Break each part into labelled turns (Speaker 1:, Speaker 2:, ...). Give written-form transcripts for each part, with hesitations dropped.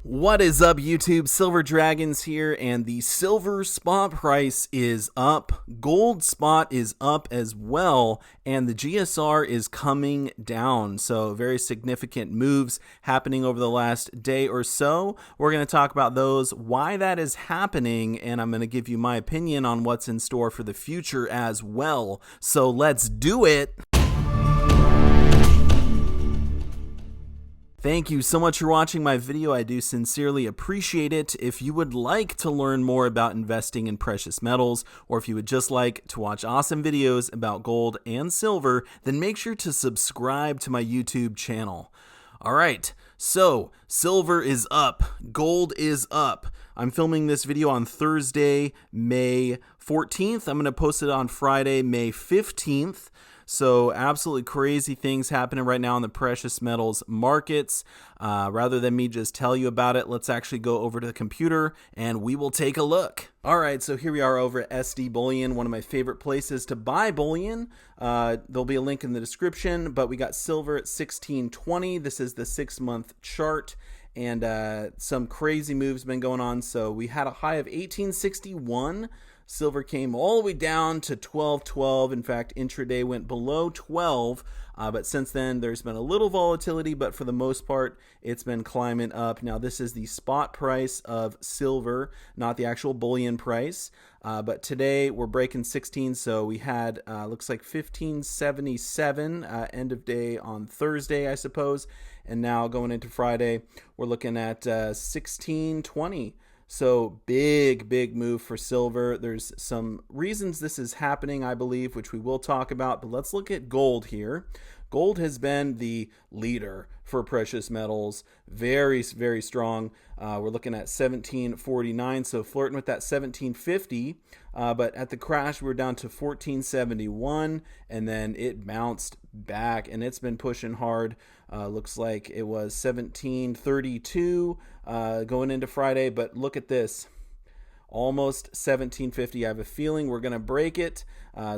Speaker 1: What is up, YouTube? Silver Dragons here, and the silver spot price is up. Gold spot is up as well, and the GSR is coming down. So very significant moves happening over the last day or so. We're going to talk about those, why that is happening, and I'm going to give you my opinion on what's in store for the future as well. So let's do it. Thank you so much for watching my video. I do sincerely appreciate it. If you would like to learn more about investing in precious metals, or if you would just like to watch awesome videos about gold and silver, then make sure to subscribe to my YouTube channel. All right, so silver is up, gold is up. I'm filming this video on Thursday, May 14th. I'm going to post it on Friday, May 15th. So absolutely crazy things happening right now in the precious metals markets. Rather than me just tell you about it, let's actually go over to the computer and we will take a look. All right, so here we are over at SD Bullion, one of my favorite places to buy bullion. There'll be a link in the description, but we got silver at 1620. This is the 6-month chart. And some crazy moves been going on. So we had a high of 1861. Silver came all the way down to 1212. In fact, intraday went below 12. But since then, there's been a little volatility, but for the most part, it's been climbing up. Now, this is the spot price of silver, not the actual bullion price. But today, we're breaking 16, so we had, looks like 1577 end of day on Thursday, I suppose. And now going into Friday, we're looking at 1620. So big move for silver. There's some reasons this is happening, I believe, which we will talk about. But let's look at gold here. Gold has been the leader for precious metals. Very strong. We're looking at 1749, so flirting with that 1750. But at the crash, we're down to 1471, and then it bounced back, and it's been pushing hard. Looks like it was 1732 going into Friday, but look at this. Almost 1750. I have a feeling we're going to break it.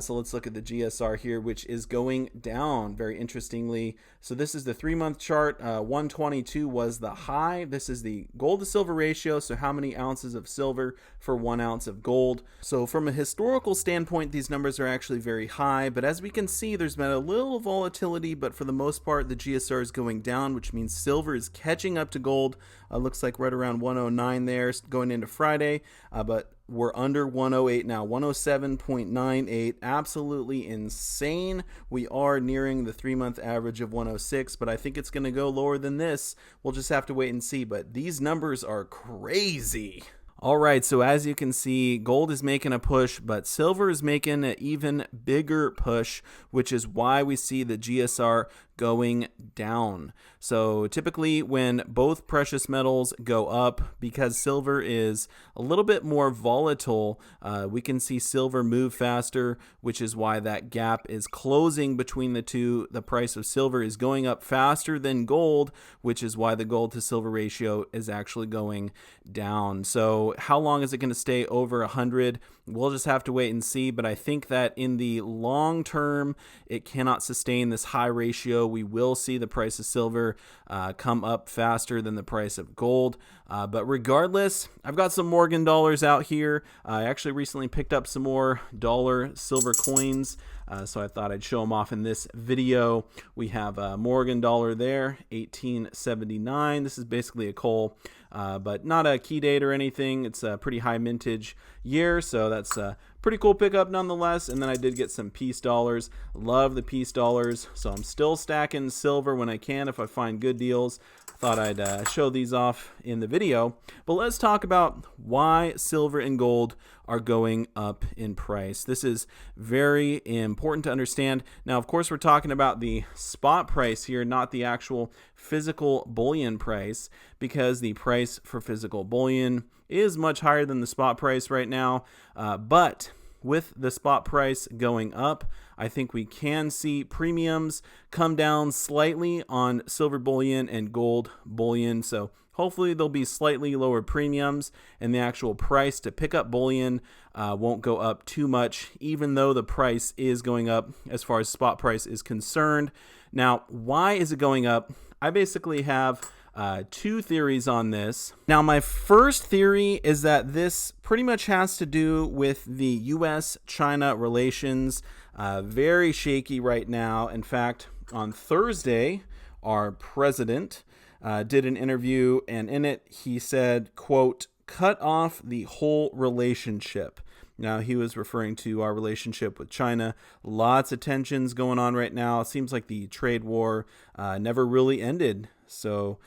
Speaker 1: So let's look at the GSR here, which is going down very interestingly. So this is the 3-month chart. 122 was the high. This is the gold to silver ratio. So how many ounces of silver for 1 ounce of gold? So from a historical standpoint, these numbers are actually very high. But as we can see, there's been a little volatility, but for the most part, the GSR is going down, which means silver is catching up to gold. Looks like right around 109 there going into Friday. But we're under 108 now, 107.98. Absolutely insane. We are nearing the 3-month average of 106, but I think it's going to go lower than this. We'll just have to wait and see, but these numbers are crazy. All right, so as you can see, gold is making a push, but silver is making an even bigger push, which is why we see the GSR going down. So typically when both precious metals go up, because silver is a little bit more volatile, we can see silver move faster, which is why that gap is closing between the two. The price of silver is going up faster than gold, which is why the gold to silver ratio is actually going down. So how long is it going to stay over 100? We'll just have to wait and see, but I think that in the long term, it cannot sustain this high ratio. We will see the price of silver come up faster than the price of gold. But regardless, I've got some Morgan dollars out here. I actually recently picked up some more dollar silver coins, so I thought I'd show them off in this video. We have a Morgan dollar there, 1879. This is basically a coal, but not a key date or anything. It's a pretty high mintage year, so that's a pretty cool pickup nonetheless. And then I did get some peace dollars. Love the peace dollars, so I'm still stacking silver when I can if I find good deals. Thought I'd show these off in the video. But let's talk about why silver and gold are going up in price. This is very important to understand. Now, of course, we're talking about the spot price here, not the actual physical bullion price, because the price for physical bullion is much higher than the spot price right now. But with the spot price going up, I think we can see premiums come down slightly on silver bullion and gold bullion. So hopefully there'll be slightly lower premiums, and the actual price to pick up bullion won't go up too much, even though the price is going up as far as spot price is concerned. Now, why is it going up? I basically have two theories on this. Now, my first theory is that this pretty much has to do with the U.S.-China relations. Very shaky right now. In fact, on Thursday, our president did an interview, and in it he said, quote, "cut off the whole relationship." Now, he was referring to our relationship with China. Lots of tensions going on right now. It seems like the trade war never really ended. So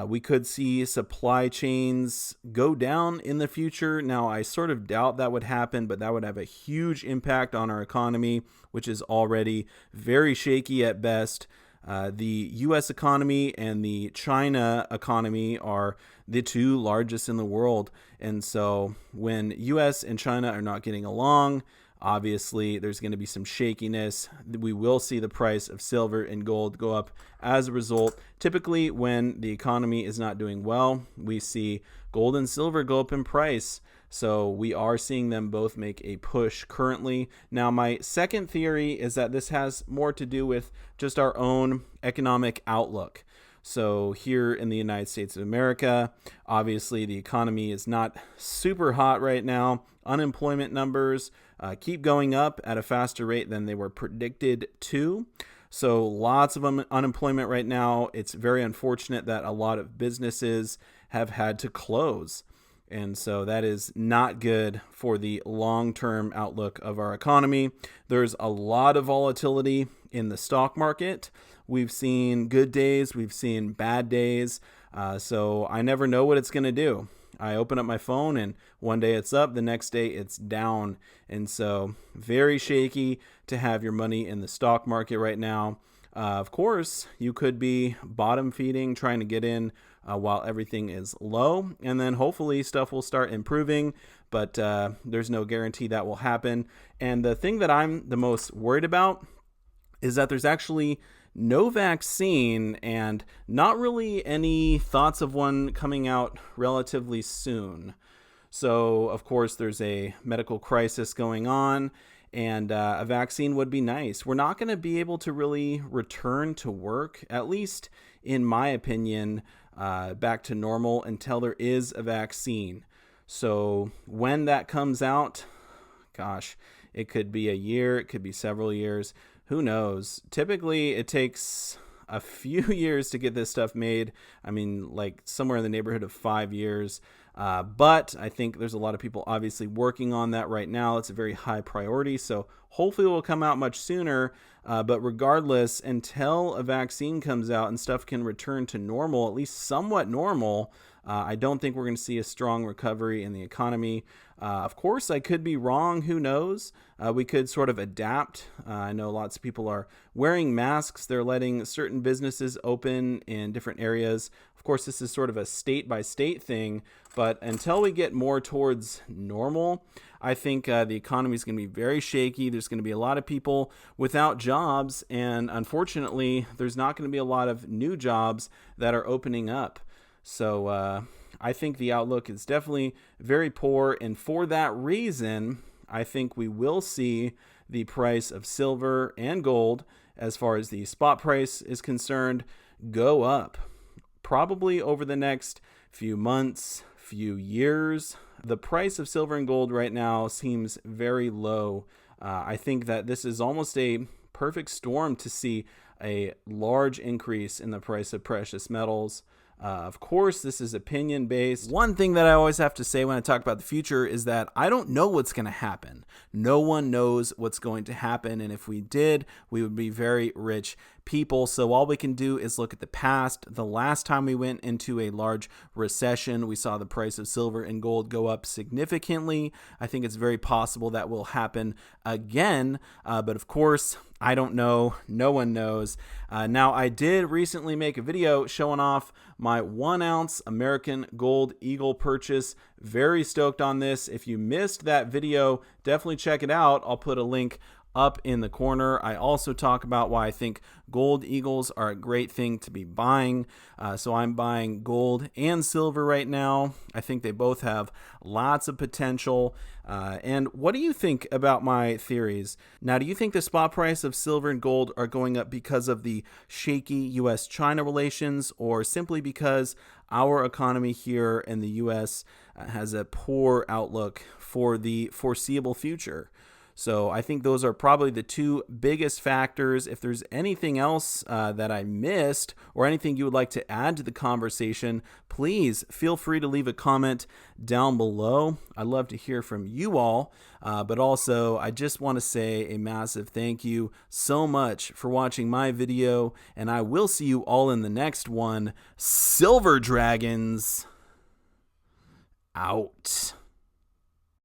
Speaker 1: we could see supply chains go down in the future. Now, I sort of doubt that would happen, but that would have a huge impact on our economy, which is already very shaky at best. The U.S. economy and the China economy are the two largest in the world. And so when U.S. and China are not getting along, obviously there's going to be some shakiness. We will see the price of silver and gold go up as a result. Typically, when the economy is not doing well, we see gold and silver go up in price. So we are seeing them both make a push currently. Now, my second theory is that this has more to do with just our own economic outlook. So here in the United States of America, obviously the economy is not super hot right now. Unemployment numbers keep going up at a faster rate than they were predicted to. So lots of unemployment right now. It's very unfortunate that a lot of businesses have had to close. And so that is not good for the long-term outlook of our economy. There's a lot of volatility in the stock market. We've seen good days, we've seen bad days. So I never know what it's going to do. I open up my phone and one day it's up, the next day it's down. And so very shaky to have your money in the stock market right now. Of course, you could be bottom feeding, trying to get in while everything is low, and then hopefully stuff will start improving, but there's no guarantee that will happen. And the thing that I'm the most worried about is that there's actually no vaccine and not really any thoughts of one coming out relatively soon. So, of course, there's a medical crisis going on, and a vaccine would be nice. We're not going to be able to really return to work, at least in my opinion, back to normal until there is a vaccine. So when that comes out, gosh, it could be a year, it could be several years, who knows? Typically, it takes a few years to get this stuff made. I mean, like somewhere in the neighborhood of 5 years. But I think there's a lot of people obviously working on that right now. It's a very high priority. So hopefully it will come out much sooner. But regardless, until a vaccine comes out and stuff can return to normal, at least somewhat normal, I don't think we're going to see a strong recovery in the economy. Of course, I could be wrong. Who knows? We could sort of adapt. I know lots of people are wearing masks. They're letting certain businesses open in different areas. Of course, this is sort of a state-by-state thing. But until we get more towards normal, I think the economy is going to be very shaky. There's going to be a lot of people without jobs. And unfortunately, there's not going to be a lot of new jobs that are opening up. So I think the outlook is definitely very poor. And for that reason, I think we will see the price of silver and gold, as far as the spot price is concerned, go up. Probably over the next few months, few years. The price of silver and gold right now seems very low. I think that this is almost a perfect storm to see a large increase in the price of precious metals. Of course, this is opinion based. One thing that I always have to say when I talk about the future is that I don't know what's going to happen. No one knows what's going to happen. And if we did, we would be very rich people. So all we can do is look at the past. The last time we went into a large recession, we saw the price of silver and gold go up significantly. I think it's very possible that will happen again. But of course, I don't know. No one knows. Now, I did recently make a video showing off my 1 ounce American Gold Eagle purchase. Very stoked on this. If you missed that video, definitely check it out. I'll put a link up in the corner. I also talk about why I think gold eagles are a great thing to be buying. So I'm buying gold and silver right now. I think they both have lots of potential. And what do you think about my theories? Now, do you think the spot price of silver and gold are going up because of the shaky U.S.-China relations, or simply because our economy here in the U.S. has a poor outlook for the foreseeable future? So I think those are probably the two biggest factors. If there's anything else that I missed or anything you would like to add to the conversation, please feel free to leave a comment down below. I'd love to hear from you all. But also, I just want to say a massive thank you so much for watching my video, and I will see you all in the next one. Silver Dragons out.